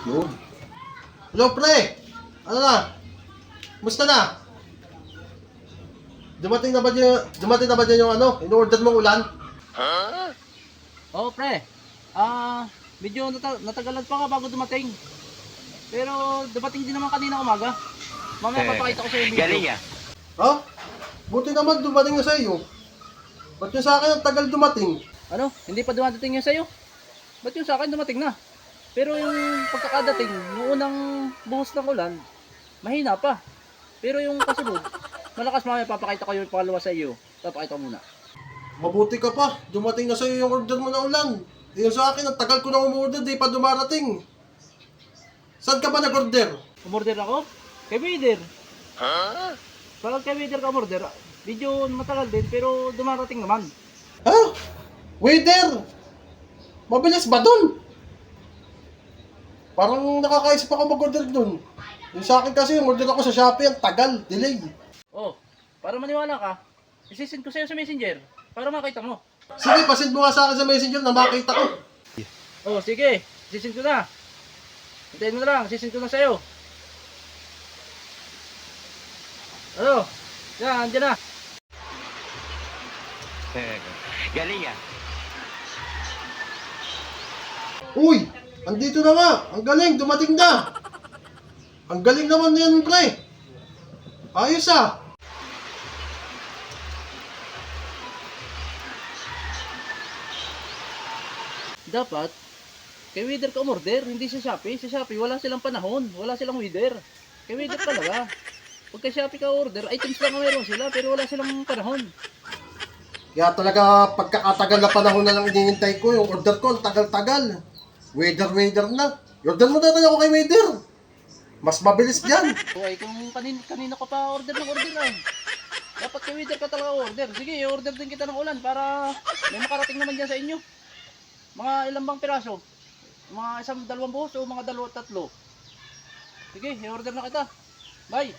Yun. Hello, pre! Ano na? Musta na? Dumating na ba dyan yung ano? In-order mong ulan? Oo, pre. Medyo natagalan pa nga bago dumating. Pero dumating din naman kanina umaga. Mamaya papakita ko sa iyo video. Galing ah. Ha? Buti naman dumating na sa iyo. Ba't yung sa akin ang tagal dumating? Ano? Hindi pa dumating yun sa'yo? Ba't yung sa akin dumating na? Pero yung pagkakadating, yung unang buhos ng ulan, mahina pa. Pero yung kasunod, malakas. Mamaya papakita ko yung pangalawa sa iyo. Papakita ko muna. Mabuti ka pa. Dumating na sa iyo yung order mo na ulan. Yung sa akin, ang tagal ko na umorder, di pa dumarating. Saan ka ba nag-order? Umorder ako? Kay Wader. Pag kay Wader ka umorder, medyo matagal din pero dumarating naman. Ha? Waiter! Mabilis ba dun? Parang nakakaisip ako mag-order dun. Yung sa akin kasi, yung order ako sa Shopee, ang tagal, delay. Oh, para maniwala ka, isisend ko sa'yo sa messenger para makita mo. Sige, pasend mo nga sa akin sa messenger na makita ko. Oh, sige, isisend ko na. Hintayin mo na lang, isisend ko na sa'yo. Ano? Yan, andyan na. Galing ah. Uy! Andito na nga! Ang galing! Dumating na! Ang galing naman yan, pre! Ayos ah! Dapat, kay Wader ka umorder, hindi sa Shopee. Sa Shopee, wala silang panahon, wala silang Wader. Kay Wader talaga. Pag kay Shopee ka order, items lang ang meron sila, pero wala silang panahon. Kaya talaga pagkakatagal na panahon na lang inihintay ko yung order ko, ang tagal-tagal. Waiter na. Order mo na tayo ako kay waiter. Mas mabilis yan. Buhay kung kanina ka pa order ng orderan. Dapat kay Wader ka talaga order. Sige, i-order din kita ng ulan para may makarating naman dyan sa inyo. Mga ilang bang piraso? Mga isang dalawang buhos o mga dalawa tatlo? Sige, i-order na kita. Bye!